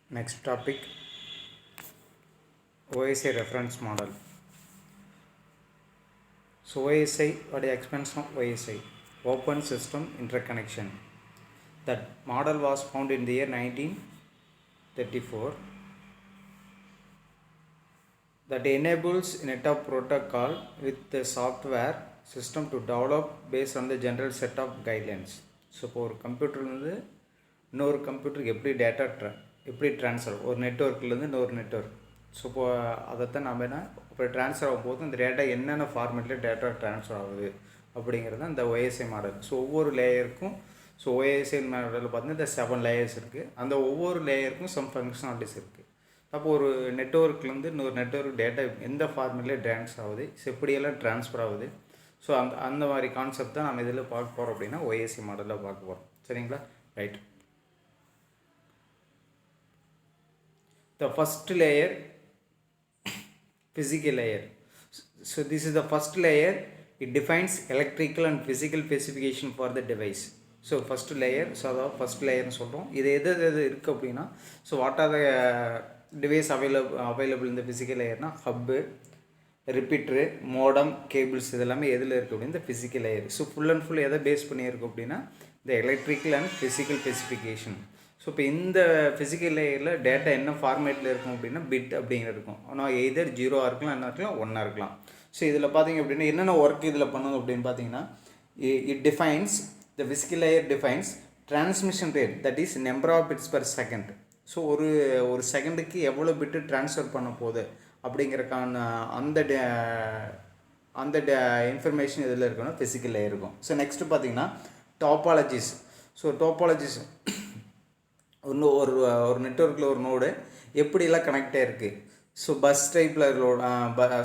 Next topic, OSI reference model. So OSI, what is the expansion of OSI? Open System Interconnection. That model was found in the year 1934. That enables NetApp protocol with the software system to develop based on the general set of guidelines. So இப்போ ஒரு கம்ப்யூட்டர்லேருந்து இன்னொரு கம்ப்யூட்டருக்கு எப்படி data எப்படி transfer ஒரு நெட்ஒர்க்லேருந்து இன்னொரு network. So இப்போ அதைத்தான் நம்ம என்ன இப்போ ட்ரான்ஸ்ஃபர் ஆகும்போது அந்த டேட்டா என்னென்ன ஃபார்மேட்டில் டேட்டா ட்ரான்ஸ்ஃபர் ஆகுது அப்படிங்கிறது அந்த OSI மாடல். ஸோ ஒவ்வொரு லேயருக்கும் ஸோ OSI மாடலில் பார்த்தீங்கன்னா இந்த 7 லேயர்ஸ் இருக்குது. அந்த ஒவ்வொரு லேயருக்கும் சம் ஃபங்க்ஷனாலிட்டிஸ் இருக்குது. அப்போ ஒரு நெட்ஒர்க்லேருந்து இன்னொரு நெட்ஒர்க் டேட்டா எந்த ஃபார்மேட்லேயே ட்ரான்ஸ்ஃபர் ஆகுது, எப்படியெல்லாம் ட்ரான்ஸ்ஃபர் ஆகுது. ஸோ அந்த மாதிரி கான்செப்ட் தான் நம்ம இதில் பார்க்க போகிறோம் அப்படின்னா OSI மாடலில் பார்க்க போகிறோம். சரிங்களா? Right. The first layer, physical layer. So this is the first layer. It defines electrical and physical specification for the device. So first layer, so அதாவது ஃபஸ்ட் லேயர்னு சொல்கிறோம். இது எது இருக்குது அப்படின்னா, so what are the device available இந்த physical லேயர்னா hub, ரிப்பீட்ரு, modem, cables இதெல்லாமே எதில் இருக்குது அப்படின்னா இந்த physical layer. So full and full எதை பேஸ் பண்ணியிருக்கும் அப்படின்னா இந்த electrical and physical specification. So இப்போ இந்த ஃபிசிக்கல் லேயரில் டேட்டா என்ன ஃபார்மேட்டில் இருக்கும் அப்படின்னா பிட் அப்படிங்கிற இருக்கும். ஆனால் எதர் 0 இருக்கலாம், என்ன இருக்கலாம், 1 இருக்கலாம். ஸோ இதில் பார்த்தீங்க அப்படின்னா என்னென்ன ஒர்க் இதில் பண்ணணும் அப்படின்னு பார்த்தீங்கன்னா it defines the physical layer defines transmission rate, that is number of bits per second. So ஒரு செகண்டுக்கு எவ்வளோ பிட்டு ட்ரான்ஸ்ஃபர் பண்ண போகுது அப்படிங்கிறக்கான அந்த இன்ஃபர்மேஷன் இதில் இருக்கணும், ஃபிசிக்கல் லேயர் இருக்கும். ஸோ நெக்ஸ்ட்டு பார்த்தீங்கன்னா டாப்பாலஜிஸ். ஸோ டாப்பாலஜிஸ் ஒரு நெட்ஒர்க்கில் ஒரு நோடு எப்படிலாம் கனெக்ட் ஆகிருக்கு. ஸோ பஸ் டைப்பில்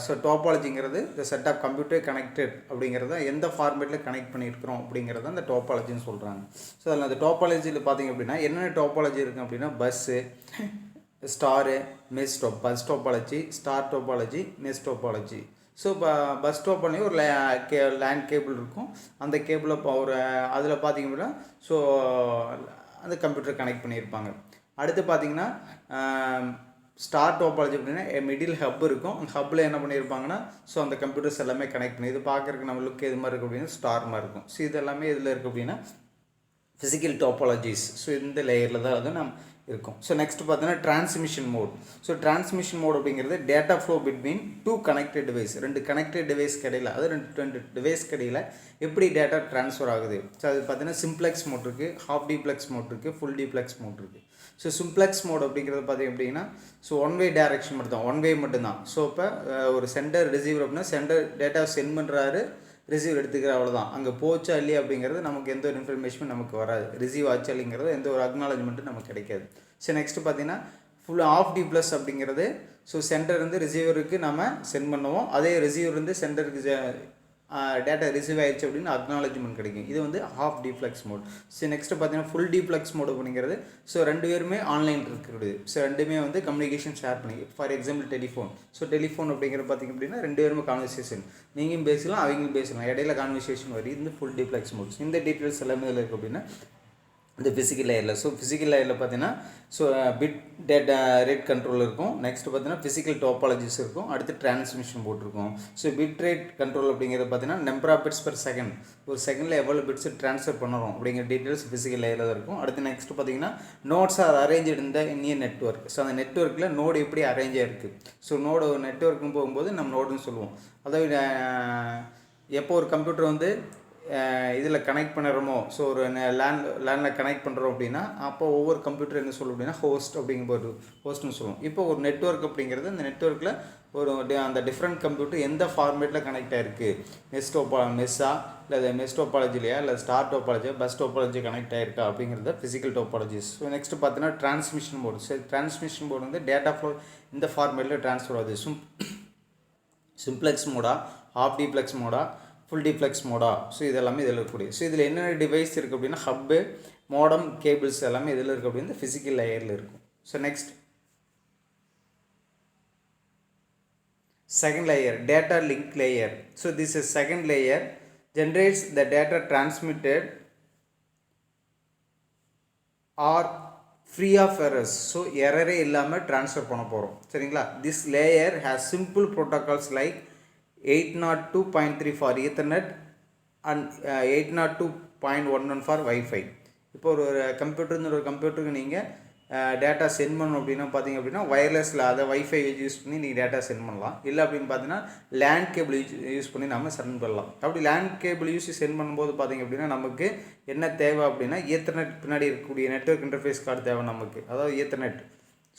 ஸோ டோபாலஜிங்கிறது இந்த செட் ஆஃப் கம்ப்யூட்டர் கனெக்டட் அப்படிங்கிறத எந்த ஃபார்மேட்டில் கனெக்ட் பண்ணியிருக்கிறோம் அப்படிங்கிறத அந்த டோபாலஜின்னு சொல்கிறாங்க. ஸோ அதில் அந்த டோபாலஜியில் பார்த்திங்க அப்படின்னா என்னென்ன டோபாலஜி இருக்குது அப்படின்னா bus, star, mess bus topology, star topology, mess topology. So bus topology ஒரு லேண்ட் கேபிள் இருக்கும். அந்த கேபிளை ஒரு அதில் பார்த்திங்க அப்படின்னா ஸோ அந்த கம்ப்யூட்டர் கனெக்ட் பண்ணியிருப்பாங்க. அடுத்து பார்த்திங்கன்னா ஸ்டார் டோபாலஜி அப்படின்னா மிடில் ஹப் இருக்கும். அந்த ஹப்பில் என்ன பண்ணியிருப்பாங்கன்னா ஸோ அந்த கம்ப்யூட்டர்ஸ் எல்லாமே கனெக்ட் பண்ணி இது பார்க்குறதுக்கு நம்ம லுக் எது மாதிரி இருக்குது அப்படின்னா ஸ்டார் மாதிரி இருக்கும். ஸோ இது எல்லாமே இதில் இருக்குது அப்படின்னா ஃபிசிக்கல் டோபாலஜிஸ். ஸோ இந்த லேயரில் தான் அது நம்ம இருக்கும். ஸோ நெக்ஸ்ட் பார்த்தீங்கன்னா transmission mode. So transmission mode அப்படிங்கிறது data flow between 2 connected device, 2 connected device கிடையில, அது 2 டிவைஸ் கிடையில எப்படி டேட்டா ட்ரான்ஸ்ஃபர் ஆகுது. ஸோ அது பார்த்தீங்கன்னா சிம்ப்ளெக்ஸ் மோட் இருக்குது, ஹாஃப் டிப்ளெக்ஸ் மோட் இருக்குது, ஃபுல் டிப்ளெக்ஸ் மோட் இருக்குது. ஸோ சிம்ப்ளெக்ஸ் மோட் அப்படிங்கிறது பார்த்திங்க அப்படின்னா ஸோ ஒன் வே டைரக்ஷன் மட்டும் தான், ஒன் வே மட்டும்தான். ஸோ இப்போ ஒரு சென்டர் ரிசீவர் அப்படின்னா சென்டர் டேட்டா சென்ட் பண்ணுறாரு, ரிசீவ் எடுத்துக்கிற அவ்வளோதான். அங்கே போச்சா இல்லையா அப்படிங்கிறது நமக்கு எந்த ஒரு இன்ஃபர்மேஷனும் நமக்கு வராது. ரிசீவ் ஆச்சா இல்லைங்கிறது எந்த ஒரு அக்னாலஜ்மெண்ட்டும் நமக்கு கிடைக்காது. ஸோ நெக்ஸ்ட்டு பார்த்தீங்கன்னா ஃபுல் ஆஃப் டி ப்ளஸ் அப்படிங்கிறது ஸோ சென்டர் வந்து ரிசீவருக்கு நம்ம சென்ட் பண்ணுவோம், அதே ரிசீவர் வந்து சென்டருக்கு டேட்டா ரிசீவ் ஆயிடுச்சு அப்படின்னு அக்னாலஜ்மெண்ட் கிடைக்கும். இது வந்து half duplex mode. So next பார்த்தீங்கன்னா ஃபுல் டிப்ளெக்ஸ் மோட் அப்படிங்கிறது ஸோ 2 பேருமே ஆன்லைன் இருக்கிறது. ஸோ 2மே வந்து கம்யூனிகேஷன் ஷேர் பண்ணி, for example telephone. So telephone அப்படிங்கிற பார்த்திங்க அப்படின்னா 2 பேருமே கான்வர்சேஷன், நீங்களும் பேசலாம் அவங்களும் பேசலாம், இடையில கான்வர்சேஷன் வருது. இந்த ஃபுல் டிப்ளெக்ஸ் மோட். இந்த டீட்டெயில்ஸ் எல்லாமே இதில் இருக்குது அப்படின்னா இந்த ஃபிசிக்கல் லேயரில். ஸோ ஃபிசிக்கல் லேயரில் பார்த்தீங்கன்னா so bit data rate control இருக்கும். நெக்ஸ்ட் பார்த்தீங்கன்னா ஃபிசிக்கல் டோபாலஜிஸ் இருக்கும். அடுத்து டிரான்ஸ்மிஷன் போட்டிருக்கும். ஸோ பிட் ரேட் கண்ட்ரோல் அப்படிங்கிறது பார்த்தீங்கன்னா number of bits per second, ஒரு செகண்டில் எவ்வளோ பிட்ஸ் ட்ரான்ஸ்ஃபர் பண்ணுறோம் அப்படிங்கிற டீட்டெயில்ஸ் ஃபிசிக்கல் லேயரில் தான் இருக்கும். அடுத்து நெக்ஸ்ட் பார்த்தீங்கன்னா நோட்ஸ் ஆர் அரேஞ்ச் இந்த இந்தியன் நெட்ஒர்க். ஸோ அந்த நெட்ஒர்க்கில் நோடு எப்படி அரேஞ்ச் ஆகிருக்கு. ஸோ நோடு நெட்ஒர்க்குன்னு போகும்போது நம்ம நோடுன்னு சொல்லுவோம். அதாவது எப்போ ஒரு கம்ப்யூட்டர் வந்து இதில் கனெக்ட் பண்ணுறோமோ, ஸோ ஒரு லேண்டில் கனெக்ட் பண்ணுறோம் அப்படின்னா அப்போ ஒவ்வொரு கம்ப்யூட்டர் என்ன சொல்லும் அப்படின்னா ஹோஸ்ட் அப்படிங்கும்போது ஹோஸ்ட்னு சொல்லுவோம். இப்போ ஒரு நெட்ஒர்க் அப்படிங்கிறது அந்த நெட்ஒர்க்கில் ஒரு அந்த டிஃப்ரெண்ட் கம்ப்யூட்டர் எந்த ஃபார்மேட்டில் கனெக்ட் ஆகிருக்கு, மெஸ்ஸா இல்லை மெஸ் டோபாலஜிலையா இல்லை ஸ்டார் டோபாலஜியா பஸ் டோபாலஜி கனெக்ட் ஆகிருக்கா அப்படிங்கிறத ஃபிசிக்கல் டோபாலஜிஸ். ஸோ நெக்ஸ்ட் பார்த்தீங்கன்னா transmission mode. So transmission mode வந்து டேட்டா ஃப்ளோ இந்த ஃபார்மேட்டில் ட்ரான்ஸ்ஃபர் ஆகுது. சிம்ப்ளெக்ஸ் மோடா, ஹாஃப் டிப்ளெக்ஸ் மோடா, ஃபுல் டிப்ளெக்ஸ் மோடா. ஸோ இதெல்லாமே இதில் இருக்கக்கூடிய. ஸோ இதில் என்னென்ன டிவைஸ் இருக்குது அப்படின்னா ஹப்பு, மோடம், கேபிள்ஸ் எல்லாமே இதில் இருக்குது அப்படின்னு ஃபிசிக்கல் லேயரில் இருக்கும். So next second layer, data link layer. So this is second layer, generates the data transmitted or free of errors. So எரரே இல்லாமல் ட்ரான்ஸ்ஃபர் பண்ண போகிறோம். சரிங்களா? This layer has simple protocols like 802.3 for ethernet and 802.11 for WiFi. இப்போ ஒரு computer ஒரு கம்ப்யூட்டருக்கு நீங்கள் data send பண்ணணும் அப்படின்னா பார்த்தீங்க அப்படின்னா வயர்லெஸில் அதை வைஃபை யூஸ் பண்ணி நீங்கள் டேட்டா சென்ட் பண்ணலாம். இல்லை அப்படின்னு பார்த்தீங்கன்னா லேண்ட் கேபிள் யூஸ் பண்ணி நம்ம சென்ட் பண்ணலாம். அப்படி லேண்ட் கேபிள் யூஸ் சென்ட் பண்ணும்போது பார்த்தீங்க அப்படின்னா நமக்கு என்ன தேவை அப்படின்னா ஈத்தர்நெட் பின்னாடி இருக்கக்கூடிய நெட்வொர்க் இன்டர்ஃபேஸ் கார்டு தேவை நமக்கு, அதாவது ஈத்தர்நெட்.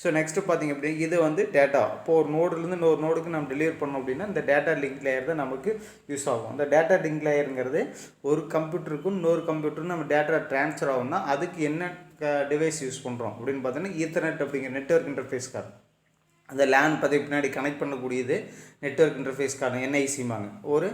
ஸோ நெக்ஸ்ட்டு பார்த்திங்க அப்படின்னா இது வந்து டேட்டா. இப்போது ஒரு நோடுலேருந்து இன்னொரு நோடுக்கு நம்ம டெலிவரி பண்ணோம் அப்படின்னா இந்த டேட்டா லிங்க் லேயர் தான் நமக்கு யூஸ் ஆகும். அந்த டேட்டா லிங்க் லேயருங்கிறது ஒரு கம்ப்யூட்டருக்கும் இன்னொரு கம்ப்யூட்டருக்கும் நம்ம டேட்டா ட்ரான்ஸ்ஃபர் ஆகும்னா அதுக்கு என்ன டிவைஸ் யூஸ் பண்ணுறோம் அப்படின்னு பார்த்தீங்கன்னா ஈத்தர்நெட் அப்படிங்கிற நெட்வொர்க் இன்டர்ஃபேஸ் கார்டு. அந்த லேன் பற்றி பின்னாடி கனெக்ட் பண்ணக்கூடியது நெட்வொர்க் இன்டர்ஃபேஸ் கார்டு, என்ஐசிமாங்க. ஒரு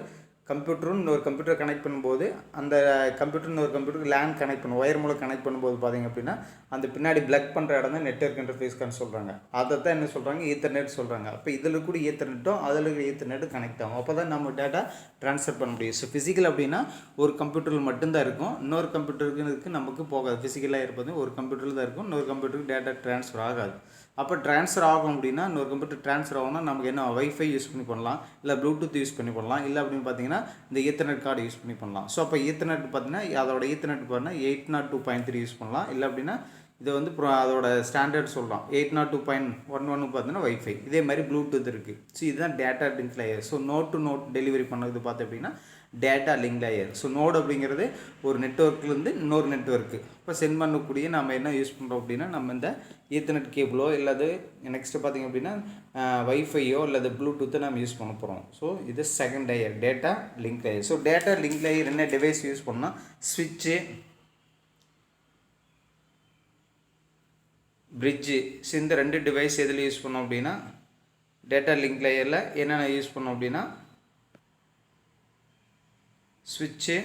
கம்ப்யூட்டரும் இன்னொரு கம்ப்யூட்டர் கனெக்ட் பண்ணும்போது அந்த கம்ப்யூட்டர் இன்னொரு கம்ப்யூட்டருக்கு லேன் கனெக்ட் பண்ணும், ஒயர் மூலம் கனெக்ட் பண்ணும்போது பார்த்திங்க அப்படின்னா அந்த பின்னாடி பிளக் பண்ணுற இடம் தான் நெட்வொர்க் இன்டர்ஃபேஸ்க்கான்னு சொல்கிறாங்க. அதை தான் என்ன சொல்கிறாங்க, ஈத்தர்நெட் சொல்கிறாங்க. அப்போ இதில் கூட ஈத்தர்நெட்டும் அதில் இருக்கிற ஈத்தர்நெட்டும் கனெக்ட் ஆகும். அப்போ தான் நம்ம டேட்டா ட்ரான்ஸ்ஃபர் பண்ண முடியும். ஸோ ஃபிசிக்கல் அப்படின்னா ஒரு கம்ப்யூட்டரில் மட்டும்தான் இருக்கும், இன்னொரு கம்ப்யூட்டருக்கு நமக்கு போகாது. ஃபிசிக்கலாக இருப்பது ஒரு கம்ப்யூட்டரில் தான் இருக்கும், இன்னொரு கம்ப்யூட்டருக்கு டேட்டா ட்ரான்ஸ்ஃபர் ஆகாது. அப்போ ட்ரான்ஸ்ஃபர் ஆகும் அப்படின்னா இன்னொரு கம்ப்யூட்டர் ட்ரான்ஸ்ஃபர் ஆகும்னா நமக்கு என்ன வைஃபை யூஸ் பண்ணி பண்ணலாம், இல்லை ப்ளூடூத் யூஸ் பண்ணி பண்ணலாம், இல்லை அப்படின்னு பார்த்தீங்கன்னா இந்த ஈத்தர்நெட் கார்டு யூஸ் பண்ணி பண்ணலாம். ஸோ அப்போ ஈத்தர்நெட் பார்த்தீங்கன்னா அதோட ஈத்தர்நெட் பார்த்தீங்கன்னா 802.3 யூஸ் பண்ணலாம். இல்லை அப்படின்னா இது வந்து அதோட ஸ்டாண்டர்ட் சொல்கிறோம் 802.11 பார்த்தீங்கன்னா வைஃபை. இதே மாதிரி ப்ளூடூத் இருக்குது. ஸோ இதுதான் data link layer. So node to node delivery பண்ணது பார்த்து அப்படின்னா data link layer. So node அப்படிங்கிறது ஒரு நெட்வொர்க்லேருந்து இன்னொரு நெட்வொர்க்கு இப்போ சென்ட் பண்ணக்கூடிய நம்ம என்ன யூஸ் பண்ணுறோம் அப்படின்னா நம்ம இந்த ஈத்தர்நெட் கேபிளோ இல்லது நெக்ஸ்ட்டு பார்த்திங்க அப்படின்னா வைஃபையோ இல்லது ப்ளூடூத்தை நம்ம யூஸ் பண்ண போகிறோம். ஸோ இது second layer data link layer. So data link layer என்ன டிவைஸ் யூஸ் பண்ணால் ஸ்விட்சு, பிரிட்ஜு. ஸோ இந்த ரெண்டு டிவைஸ் எதில் யூஸ் பண்ணோம் அப்படின்னா டேட்டா லிங்க் லேயரில் என்னென்ன யூஸ் பண்ணோம் அப்படின்னா ஸ்விட்சு,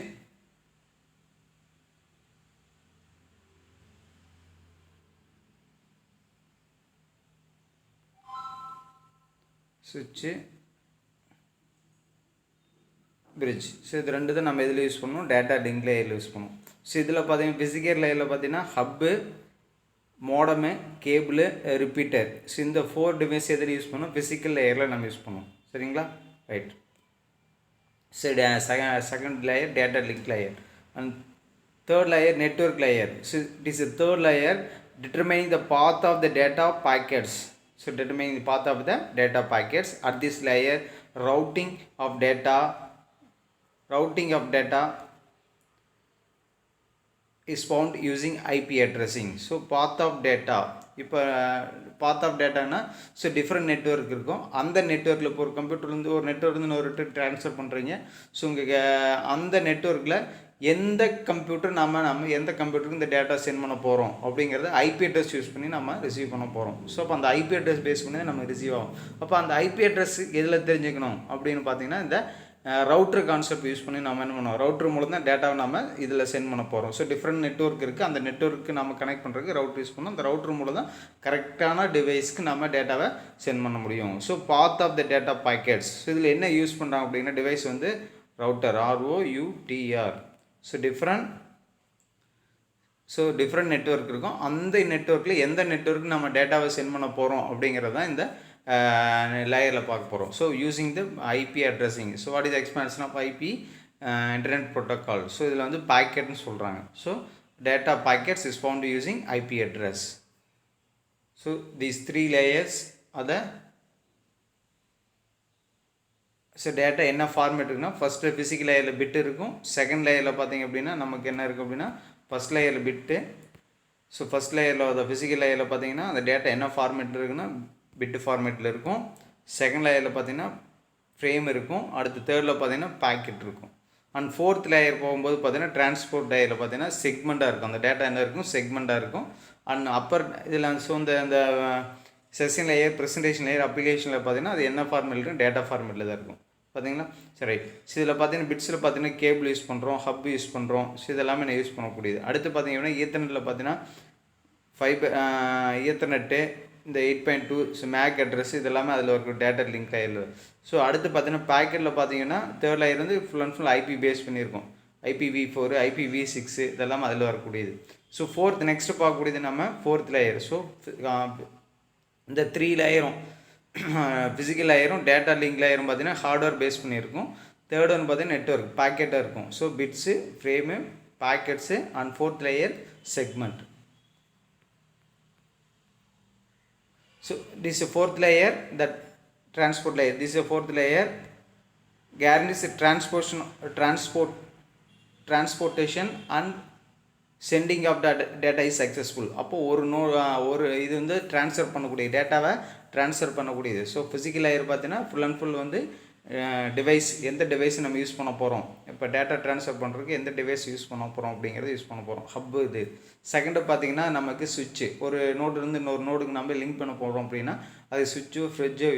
பிரிட்ஜ். ஸோ இது ரெண்டு தான் நம்ம எதில் யூஸ் பண்ணணும், டேட்டா லிங்க் லேயரில் யூஸ் பண்ணுவோம். ஸோ இதில் பார்த்தீங்கன்னா ஃபிசிக்கல் லேயரில் பார்த்தீங்கன்னா ஹப்பு, மோடமு, கேபிள், ரிப்பீட்டர். ஸோ இந்த 4 டிவைஸ் எதில் யூஸ் பண்ணோம், ஃபிசிக்கல் லேயரில் நம்ம யூஸ் பண்ணுவோம். சரிங்களா? Right. So second layer data link layer and third layer network layer. So it is a third layer determining the path of the data packets. So determining the path of the data packets. At this layer routing of data is found using IP addressing. So path of data, இப்போ path of டேட்டானா so different network இருக்கும். அந்த நெட்வொர்க்கில் இப்போ ஒரு கம்ப்யூட்டர்லேருந்து ஒரு நெட்வொர்க்லேருந்து இன்னொரு transfer பண்ணுறீங்க. ஸோ உங்களுக்கு அந்த நெட்வொர்க்கில் எந்த கம்ப்யூட்டர் நம்ம எந்த கம்ப்யூட்டருக்கு இந்த டேட்டா சென்ட் பண்ண போகிறோம் அப்படிங்கிறத ஐபி அட்ரஸ் யூஸ் பண்ணி நம்ம ரிசீவ் பண்ண போகிறோம். ஸோ அப்போ அந்த ஐபி அட்ரஸ் பேஸ் பண்ணி நம்ம ரிசீவ் ஆகும். அப்போ அந்த ஐபி அட்ரஸ் எதில் தெரிஞ்சுக்கணும் அப்படின்னு பார்த்தீங்கன்னா இந்த ரவுட்டர் கான்செப்ட் யூஸ் பண்ணி நம்ம என்ன பண்ணுவோம், ரவுட்டர் மூலம் தான் டேட்டாவை நம்ம இதில் சென்ட் பண்ண போகிறோம். ஸோ டிஃப்ரெண்ட் நெட்வொர்க் இருக்குது, அந்த நெட்வொர்க்கு நம்ம கனெக்ட் பண்ணுறதுக்கு ரவுட்டர் யூஸ் பண்ணோம். அந்த ரவுட்டர் மூலம் தான் கரெக்டான டிவைஸ்க்கு நம்ம டேட்டாவை சென்ட் பண்ண முடியும். So path of the data packets. So இதில் என்ன யூஸ் பண்ணுறாங்க அப்படின்னா டிவைஸ் வந்து router, ROUTR. So different network இருக்கும். அந்த நெட்வொர்க்கில் எந்த நெட்வொர்க்கு நம்ம டேட்டாவை சென்ட் பண்ண போகிறோம் அப்படிங்கிறது தான் இந்த லேயரில் பார்க்க போகிறோம். So using the IP addressing. So what is expansion of IP internet protocol. So இதில் வந்து பாக்கெட்னு சொல்கிறாங்க. So data packets is found using IP address. So these 3 layers அதை ஸோ டேட்டா என்ன ஃபார்மேட் இருக்குன்னா ஃபஸ்ட்டு ஃபிசிக்கல் லேயரில் பிட்டு இருக்கும். Second லேயரில் பார்த்திங்க அப்படின்னா நமக்கு என்ன இருக்குது அப்படின்னா ஃபஸ்ட் லேயரில் பிட்டு. ஸோ ஃபஸ்ட் லேயரில் அந்த ஃபிசிக்கல் லேயரில் பார்த்திங்கன்னா அந்த டேட்டா என்ன ஃபார்மேட் இருக்குன்னா பிட்டு ஃபார்மேட்டில் இருக்கும். செகண்ட் லேயரில் பார்த்திங்கன்னா ஃப்ரேம் இருக்கும். அடுத்து தேர்டில் பார்த்திங்கன்னா பாக்கெட் இருக்கும். அண்ட் ஃபோர்த் லேயர் போகும்போது பார்த்திங்கன்னா டிரான்ஸ்போர்ட் லேயரில் பார்த்திங்கன்னா செக்மெண்ட்டாக இருக்கும். அந்த டேட்டா என்ன இருக்கும், செக்மெண்ட்டாக இருக்கும். அண்ட் அப்பர் இதில் ஸோ இந்த செஷன் லேயர், ப்ரெசன்டேஷன் லேயர், அப்ளிகேஷனில் பார்த்திங்கன்னா அது என்ன ஃபார்மேட் இருக்கும், டேட்டா ஃபார்மேட்டில் தான் இருக்கும். பார்த்தீங்களா? சரி. ஸோ இதில் பார்த்தீங்கன்னா பிட்ஸில் பார்த்தீங்கன்னா கேபிள் யூஸ் பண்ணுறோம், ஹப் யூஸ் பண்ணுறோம். ஸோ இதெல்லாமே நான் யூஸ் பண்ணக்கூடியது. அடுத்து பார்த்தீங்கன்னா ஈத்தர்நெட்டில் பார்த்தீங்கன்னா ஈத்தர்நெட்டு, இந்த 8.2 ஸோ மேக் அட்ரஸ் இதெல்லாமே அதில் ஒரு டேட்டா லிங்க் லேயரில். ஸோ அடுத்து பார்த்தீங்கன்னா பேக்கெட்டில் பார்த்தீங்கன்னா தேர்ட் லேயர் வந்து full and full IP base பண்ணியிருக்கோம். IPv4 IPv6 இதெல்லாம் அதில் வரக்கூடியது. ஸோ ஃபோர்த் நெக்ஸ்ட்டு பார்க்கக்கூடியது நம்ம ஃபோர்த் லேயர். ஸோ இந்த 3 லேயரும் ஃபிசிக்கல் லேயரும் டேட்டா லிங்க் லேயரும் பார்த்தீங்கன்னா ஹார்ட்வேர் பேஸ் பண்ணியிருக்கும். தேர்ட் ஒன் பார்த்தீங்கன்னா நெட்ஒர்க் பேக்கெட்டாக இருக்கும். So bits frame packets and fourth layer segment. So this is a fourth layer, that transport layer. This is a fourth layer, guarantees transportation and sending of data is successful. அப்போ ஒரு இது வந்து transfer பண்ணக்கூடிய டேட்டாவை transfer பண்ணக்கூடியது. So physical layer பார்த்தீங்கன்னா full and full வந்து device, எந்த டிவைஸ் நம்ம யூஸ் பண்ண போகிறோம், இப்போ டேட்டா ட்ரான்ஸ்ஃபர் பண்ணுறதுக்கு எந்த டிவைஸ் யூஸ் பண்ண போகிறோம் அப்படிங்கிறத யூஸ் பண்ண போகிறோம், ஹப்பு இது. செகண்டு பார்த்திங்கன்னா நமக்கு சுவிட்சு, ஒரு நோடுலேருந்து இன்னொரு நோடுக்கு நம்ம லிங்க் பண்ண போகிறோம் அப்படின்னா அது சுவிட்சு ஃப்ரிட்ஜு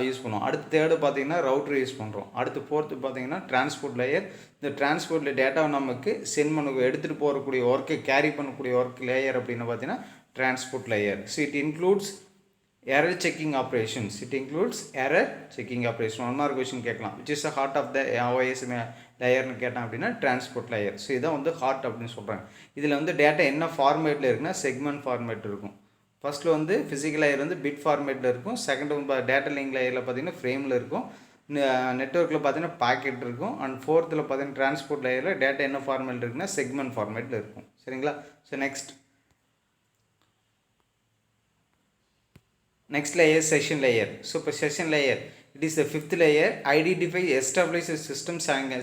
யூஸ் பண்ணுவோம். அடுத்து தேர்டு பார்த்திங்கன்னா ரவுட்ரு யூஸ் பண்ணுறோம். அடுத்து ஃபோர்த்து பார்த்திங்கன்னா டிரான்ஸ்போர்ட் லேயர். இந்த டிரான்ஸ்போர்ட் டேட்டாவை நமக்கு சென்ட் பண்ண எடுத்துகிட்டு போகக்கூடிய ஒர்க்கு கேரி பண்ணக்கூடிய ஒர்க் லேயர் அப்படின்னு பார்த்தீங்கன்னா transport layer. So it includes error checking operations. It includes error checking operation. One more question கேட்கலாம், which is the heart of the OS லேயர்னு கேட்டான் அப்படின்னா டிரான்ஸ்போர்ட் லேயர். ஸோ இதான் வந்து ஹார்ட் அப்படின்னு சொல்கிறாங்க. இதில் வந்து டேட்டா என்ன ஃபார்மேட்டில் இருக்குன்னா செக்மெண்ட் ஃபார்மேட் இருக்கும். ஃபஸ்ட்டில் வந்து ஃபிசிக்கல் லேயர் வந்து பிட் ஃபார்மேட்டில் இருக்கும். செகண்ட் வந்து டேட்டா லிங்க் லேயரில் பார்த்தீங்கன்னா ஃப்ரேமில் இருக்கும். நெட்ஒர்க்கில் பார்த்தீங்கன்னா பாக்கெட் இருக்கும். அண்ட் ஃபோர்த்தில் பார்த்தீங்கன்னா டிரான்ஸ்போர்ட் லேயரில் டேட்டா என்ன ஃபார்மேட்டில் இருக்குன்னா செக்மெண்ட் ஃபார்மேட்டில் இருக்கும். சரிங்களா? So next layer, session layer. So for session layer, it is the fifth layer, identify establish a system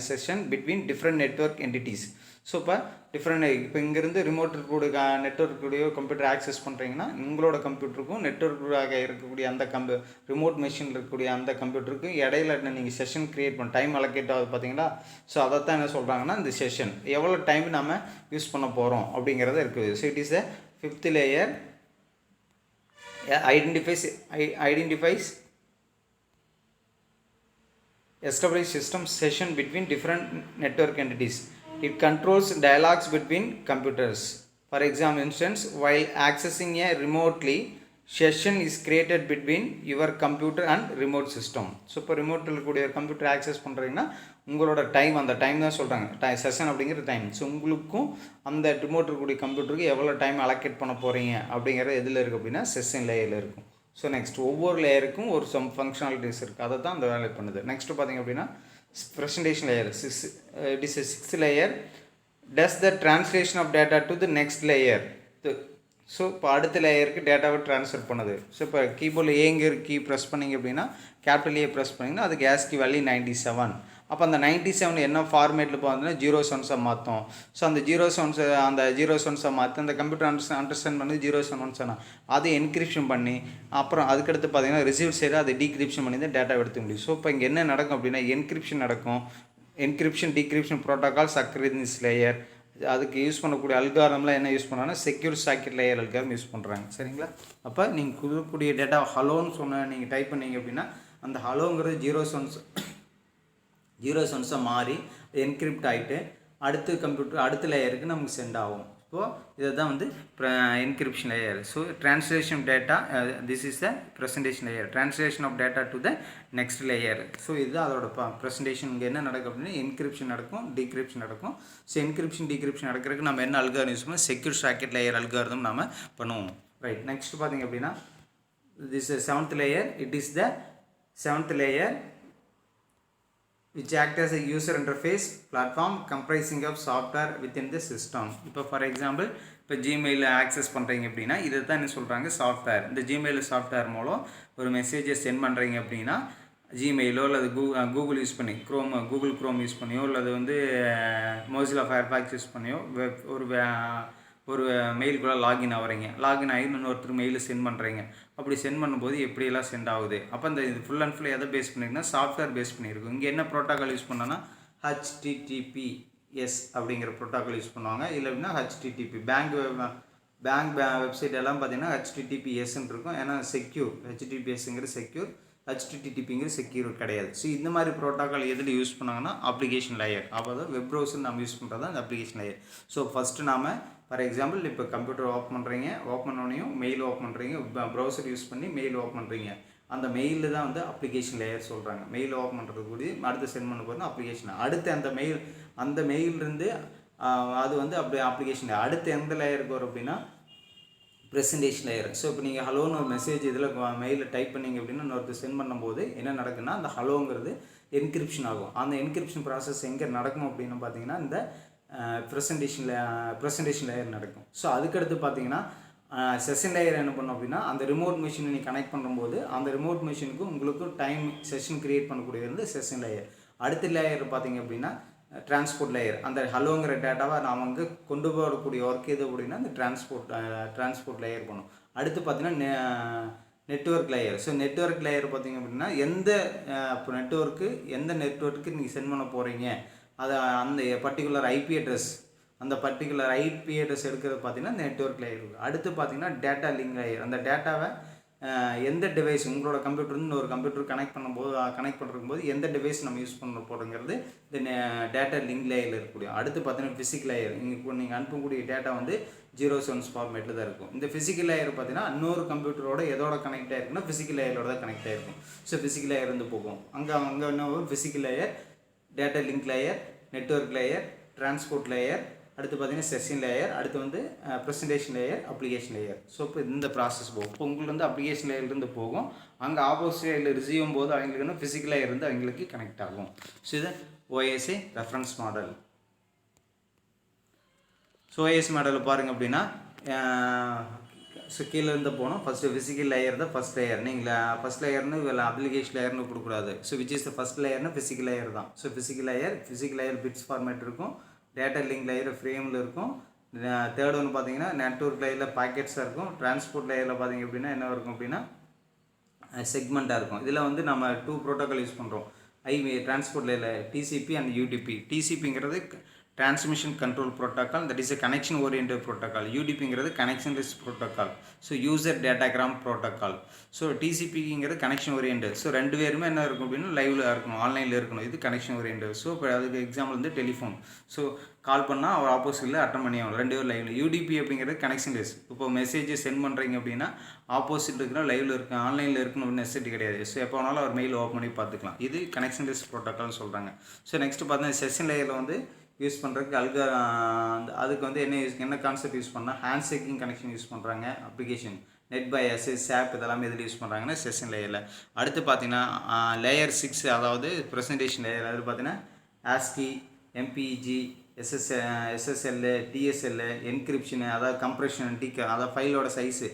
session between different network entities. So இப்போ இப்போ இங்கேருந்து ரிமோட் இருக்கக்கூடிய நெட்ஒர்க்குடைய கம்ப்யூட்டர் ஆக்சஸ் பண்ணுறீங்கன்னா உங்களோட கம்ப்யூட்டருக்கும் நெட்ஒர்க்காக இருக்கக்கூடிய அந்த ரிமோட் மெஷினில் இருக்கக்கூடிய அந்த கம்ப்யூட்டருக்கும் இடையில நீங்கள் செஷன் க்ரியேட் பண்ண டைம் அலோகேட் ஆகுது பார்த்தீங்களா? ஸோ அதை தான் என்ன சொல்கிறாங்கன்னா இந்த செஷன் எவ்வளோ டைம் நம்ம யூஸ் பண்ண போகிறோம் அப்படிங்கிறத இருக்குது. So it is a fifth layer, identifies establish system session between different network entities. It controls dialogues between computers. For example, instance, while accessing a remotely, session is created between your computer and remote system. So இப்போ ரிமோட்டில் கூடிய computer access பண்ணுறீங்கன்னா உங்களோட time, அந்த time தான் சொல்கிறாங்க session அப்படிங்கிற time. So உங்களுக்கும் அந்த ரிமோட் இருக்கக்கூடிய கம்ப்யூட்டருக்கு எவ்வளோ டைம் அலோகேட் பண்ண போகிறீங்க அப்படிங்கிறது எதில் இருக்குது அப்படின்னா செஷன் லேயரில் இருக்கும். ஸோ நெக்ஸ்ட் ஒவ்வொரு லேயருக்கும் ஒரு சம் ஃபங்க்ஷனாலிட்டிஸ் இருக்குது, அதை தான் அந்த வேலை பண்ணுது. நெக்ஸ்ட்டு பார்த்திங்க அப்படின்னா presentation layer. It is a sixth layer, does the translation of data to the next layer. So இப்போ அடுத்த லேயருக்கு டேட்டாவை ட்ரான்ஸ்ஃபர் பண்ணுது. ஸோ இப்போ கீபோர்டில் ஏங்கிற கீ ப்ரெஸ் பண்ணிங்க அப்படின்னா கேபிட்டல் ஏ ப்ரெஸ் பண்ணிங்கன்னா அது கேஸ் கீ வேல்யூ 97. அப்போ அந்த 97 என்ன ஃபார்மேட்டில் பார்த்தீங்கன்னா 0 மாற்றும். ஸோ அந்த 0 மாற்றி அந்த கம்ப்யூட்டர் அண்டர்ஸ்டாண்ட் பண்ணி 0 அதை என்கிரிப்ஷன் பண்ணி அப்புறம் அதுக்கடுத்து பார்த்தீங்கன்னா ரிசீவ் சைடு அதை டீக்ரிப்ஷன் பண்ணி தான் டேட்டா எடுத்துக்க முடியும். ஸோ இப்போ இங்கே என்ன நடக்கும் அப்படின்னா என்கிரிப்ஷன் நடக்கும். Encryption decryption protocols occur in this layer. அதுக்கு யூஸ் பண்ணக்கூடிய அல்காரம்லாம் என்ன யூஸ் பண்ணாங்கன்னா செக்யூர் சாக்கெட் லேயர் அல்காரம் யூஸ் பண்ணுறாங்க. சரிங்களா? அப்போ நீங்கள் கொடுக்கக்கூடிய டேட்டா ஹலோன்னு நீங்கள் டைப் பண்ணிங்க அப்படின்னா அந்த ஹலோங்கிறது 0 மாறி என்கிரிப்ட் ஆகிட்டு அடுத்த லேயருக்கு நமக்கு சென்ட் ஆகும். இப்போது இதை தான் வந்து encryption layer. So translation data, this is the presentation layer, translation of data to the next layer. So இதுதான் அதோட ப்ரெசன்டேஷன். இங்கே என்ன நடக்கும் அப்படின்னா என்கிரிப்ஷன் நடக்கும், டீக்ரிப்ஷன் நடக்கும். ஸோ என்கிரிப்ஷன் டீக்ரிப்ஷன் நடக்கிறதுக்கு நம்ம என்ன அல்காரம் யூஸ் பண்ணோம், செக்யூர் சாக்கெட் லேயர் அல்காரம் நம்ம பண்ணுவோம். ரைட், நெக்ஸ்ட் பார்த்திங்க அப்படின்னா this seventh layer. It is the seventh layer which act as a user interface platform comprising of software within the system. இப்போ ஃபார் எக்ஸாம்பிள் இப்போ ஜிமெயிலில் ஆக்சஸ் பண்ணுறீங்க அப்படின்னா இதை தான் என்ன சொல்கிறாங்க சாஃப்ட்வேர். இந்த ஜிமெயில் சாஃப்ட்வேர் மூலம் ஒரு மெசேஜை சென்ட் பண்ணுறீங்க அப்படின்னா ஜிமெயிலோ அல்லது கூகுள் யூஸ் பண்ணி கூகுள் க்ரோம் யூஸ் பண்ணியோ அல்லது வந்து மொசில்லா ஃபயர்பாக்ஸ் யூஸ் பண்ணியோ ஒரு மெயிலுக்குள்ளே லாகின் ஆகிறீங்க. லாகின் ஆகி இன்னொருத்தர் மெயிலை சென்ட் பண்ணுறீங்க. அப்படி சென்ட் பண்ணும்போது எப்படியெல்லாம் சென்ட் ஆகுது. அப்போ இந்த இது ஃபுல் அண்ட் ஃபுல் எதை பேஸ் பண்ணியிருக்குன்னா சாஃப்ட்வேர் பேஸ் பண்ணியிருக்கும். இங்கே என்ன ப்ரோட்டோக்கால் யூஸ் பண்ணோன்னா HTTPS அப்படிங்கிற ப்ரோட்டோக்கால் யூஸ் பண்ணுவாங்க. இல்லை அப்படின்னா HTTP பேங்க் வெப்சைட் எல்லாம் பார்த்தீங்கன்னா HTTPSன்னு இருக்கும். ஏன்னா செக்யூர், HTTPSங்கிற செக்யூர், HTTPங்கிற செக்யூர் கிடையாது. ஸோ இந்த மாதிரி ப்ரோட்டோக்கால் எதில் யூஸ் பண்ணாங்கன்னா அப்ளிகேஷன் லேயர். அப்போ தான் வெப் ப்ரௌசர் நம்ம யூஸ் பண்ணுறது தான் அந்த அப்ளிகேஷன் லேயர். ஸோ ஃபஸ்ட்டு நாம் ஃபார் எக்ஸாம்பிள் இப்போ கம்ப்யூட்டர் ஓப்பன் பண்ணுறீங்க, ஓப்பன் பண்ணோனையும் மெயில் ஓப்பன் பண்ணுறீங்க, ப்ரௌசர் யூஸ் பண்ணி மெயில் ஓப்பன் பண்ணுறீங்க. அந்த மெயிலில் தான் வந்து அப்ளிகேஷன் லேயர் சொல்கிறாங்க. மெயில் ஓப்பன் பண்ணுறது கூடி அடுத்து சென்ட் பண்ண போகிறது அப்ளிகேஷன். அடுத்து அந்த மெயிலிருந்து அது வந்து அப்படி அப்ளிகேஷன் லேயர். அடுத்து எந்த லேயருக்கு வரும் அப்படின்னா ப்ரெசன்டேஷன் லேயர். ஸோ இப்போ நீங்கள் ஹலோன்னு ஒரு மெசேஜ் இதில் மெயிலில் டைப் பண்ணிங்க அப்படின்னா இன்னொருத்தர் சென்ட் பண்ணும்போது என்ன நடக்குன்னா அந்த ஹலோங்கிறது என்கிரிப்ஷன் ஆகும். அந்த என்கிரிப்ஷன் ப்ராசஸ் எங்கே நடக்கும் அப்படின்னு பார்த்தீங்கன்னா இந்த ப்ரெசன்டேஷன் லேயர் நடக்கும். ஸோ அதுக்கடுத்து பார்த்தீங்கன்னா செஷன் லேயர் என்ன பண்ணும் அப்படின்னா அந்த ரிமோட் மிஷினை நீங்கள் கனெக்ட் பண்ணும்போது அந்த ரிமோட் மிஷினுக்கு உங்களுக்கு டைம் செஷன் க்ரியேட் பண்ணக்கூடியது வந்து செஷன் லேயர். அடுத்த லேயர் பார்த்தீங்க அப்படின்னா டிரான்ஸ்போர்ட் லேயர். அந்த ஹலோங்கிற டேட்டாவை நாம் வந்து கொண்டு போகக்கூடிய ஒர்க் எது அப்படின்னா அந்த டிரான்ஸ்போர்ட் லேயர் பண்ணும். அடுத்து பார்த்தீங்கன்னா network layer. So network layer பார்த்திங்க அப்படின்னா இப்போ எந்த நெட்வொர்க்கு நீங்கள் சென்ட் பண்ண போகிறீங்க அதை அந்த பர்டிகுலர் ஐபி அட்ரஸ் எடுக்கிறது பார்த்திங்கன்னா நெட்வொர்க் லேயர். அடுத்து பார்த்திங்கன்னா டேட்டா லிங்க் லேயர். அந்த டேட்டாவை எந்த டிவைஸ் உங்களோட கம்ப்யூட்டர்னு ஒரு கம்ப்யூட்டர் கனெக்ட் பண்ணும்போது எந்த டிவைஸ் நம்ம யூஸ் பண்ண போகிறோங்கிறது இந்த டேட்டா லிங்க் லேயரில் இருக்கக்கூடிய. அடுத்து பார்த்தீங்கன்னா ஃபிசிக்கல் லேயர். நீங்கள் அனுப்பக்கூடிய டேட்டா வந்து 0s 1s ஃபார்மேட்டில் தான் இருக்கும். இந்த ஃபிசிக்கல் லேயர் பார்த்தீங்கன்னா இன்னொரு கம்ப்யூட்டரோட எதோட கனெக்ட் ஆகிருக்குன்னா ஃபிசிக்கல் லேயரோட தான் கனெக்ட் ஆகிருக்கும். ஸோ ஃபிசிக்கல் லேயர் வந்து போகும். அங்கே என்ன physical layer, data link layer, network layer, transport layer, அடுத்து பார்த்தீங்கன்னா செஷன் லேயர், அடுத்து வந்து presentation layer, application layer. So இப்போ இந்த ப்ராசஸ் போகும். இப்போ உங்களுக்கு வந்து அப்ளிகேஷன் லேயர்லேருந்து போகும். அங்கே ஆப்போசிட் லேயரில் ரிசீவும் போது அவங்களுக்கு வந்து ஃபிசிக்கல் லேயர் இருந்து அவங்களுக்கு கனெக்ட் ஆகும். ஸோ இது OSI reference model. So OSI மாடலில் பாருங்கள் அப்படின்னா ஸோ கீழே இருந்து போகணும். ஃபஸ்ட்டு ஃபிசிக்கல் லேயர் தான் ஃபஸ்ட் லேயர். நீங்கள் ஃபஸ்ட் லேயர்னு இல்லை அப்ளிகேஷன் லேயர்னு கொடுக்கூடாது. So which is the first லேயர்னு ஃபிசிக்கல் லேயர் தான். So physical layer bits format இருக்கும். டேட்டா லிங்க் லேயர் ஃப்ரேமில் இருக்கும். தேர்ட் ஒன்று பார்த்தீங்கன்னா நெட்வொர்க் லேயரில் பாக்கெட்ஸாக இருக்கும். டிரான்ஸ்போர்ட் லேயரில் பார்த்தீங்க அப்படின்னா என்ன இருக்கும் அப்படின்னா செக்மெண்ட்டாக இருக்கும். இதில் வந்து நம்ம 2 ப்ரோட்டோக்கால் யூஸ் பண்ணுறோம். டிரான்ஸ்போர்ட் லேயரில் TCP அண்ட் UDP. TCPங்கிறது Transmission Control Protocol, that is a connection oriented protocol. UDPங்கிறது connectionless protocol. So user datagram protocol. So TCPங்கிறது கனெக்ஷன் ஓரியன்டட். ஸோ ரெண்டு பேருமே என்ன இருக்கும் அப்படின்னா லைவில் இருக்கணும், ஆன்லைனில் இருக்கணும். இது கனெக்ஷன் ஓரியன்டட். ஸோ இப்போ அதுக்கு எக்ஸாம்பிள் வந்து டெலிஃபோன். ஸோ கால் பண்ணால் அவர் ஆப்போசிட்டில் அட்டன் பண்ணி ஆகணும், ரெண்டு பேரும் லைவில். UDP அப்படிங்கிறது கனெக்ஷன்லெஸ். இப்போ மெசேஜ் சென்ட் பண்ணுறீங்க அப்படின்னா ஆப்போசிட் இருக்கிற லைவில் இருக்க ஆன்லைனில் இருக்கணும்னு நெசசிட்டி கிடையாது. ஸோ எப்போ வேணாலும் அவர் மெயில் ஓப்பன் பண்ணி பார்த்துக்கலாம். இது கனெக்ஷன்லெஸ் ப்ரோட்டோக்கால்னு சொல்கிறாங்க. ஸோ நெக்ஸ்ட்டு பார்த்தீங்கன்னா செஷன் லேயரில் வந்து யூஸ் பண்ணுறதுக்கு அதுக்கு வந்து என்ன கான்செப்ட் யூஸ் பண்ணால் ஹேண்ட் ஷேக்கிங் கனெக்ஷன் யூஸ் பண்ணுறாங்க. Application net by SS app இதெல்லாமே இதில் யூஸ் பண்ணுறாங்கன்னா செஷன் லேயரில். அடுத்து பார்த்தீங்கன்னா லேயர் 6 அதாவது ப்ரெசன்டேஷன் லேயர். அது பார்த்தீங்கன்னா ASCII, MPEG, SSL, DSL, என்கிரிப்ஷனு, அதாவது கம்ப்ரெஷன், அதாவது ஃபைலோட சைஸு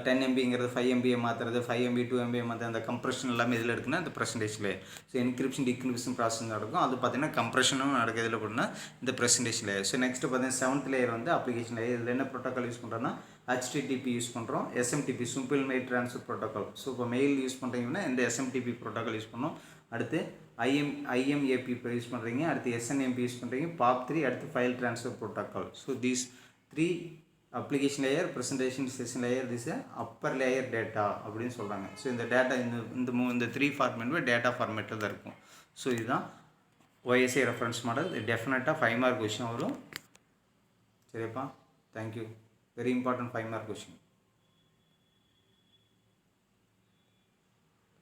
10 MBங்கிறது 5 MB மாற்றுறது, 5 MB 2 MB மாற்றுறது, அந்த கம்ப்ரெஷன் எல்லாமே இதில் இருக்குன்னா இந்த presentation layer. So encryption decryption process நடக்கும். அது பார்த்தீங்கன்னா கம்ப்ரெஷனும் நடக்குது இதில் அப்படின்னா இந்த ப்ரெசன்டேஷன் லேயர். ஸோ நெக்ஸ்ட்டு பார்த்தீங்கன்னா 7th லேயர் வந்து அப்ளிகேஷன் லேயர். இதில் என்ன ப்ரோட்டோக்கால் யூஸ் பண்ணுறோன்னா HTTP யூஸ் பண்ணுறோம், SMTP simple mail transfer protocol. So இப்போ மெயில் யூஸ் பண்ணுறீங்கன்னா இந்த SMTP ப்ரோட்டோக்கால் யூஸ் பண்ணோம். அடுத்து IMAP இப்போ யூஸ் பண்ணுறீங்க. அடுத்து SNMP யூஸ் பண்ணுறீங்க. POP3, அடுத்து file transfer protocol. So these 3 application layer, presentation, session layer, this upper layer data அப்படின்னு சொல்கிறாங்க. ஸோ இந்த டேட்டா இந்த 3 ஃபார்மேட்டுமே டேட்டா ஃபார்மேட்டில் தான் இருக்கும். ஸோ இதுதான் OSI ரெஃபரன்ஸ் மாடல். இது டெஃபினட்டாக 5 மார்க் கொஷின் வரும். சரிப்பா, thank you. Very important 5 mark question.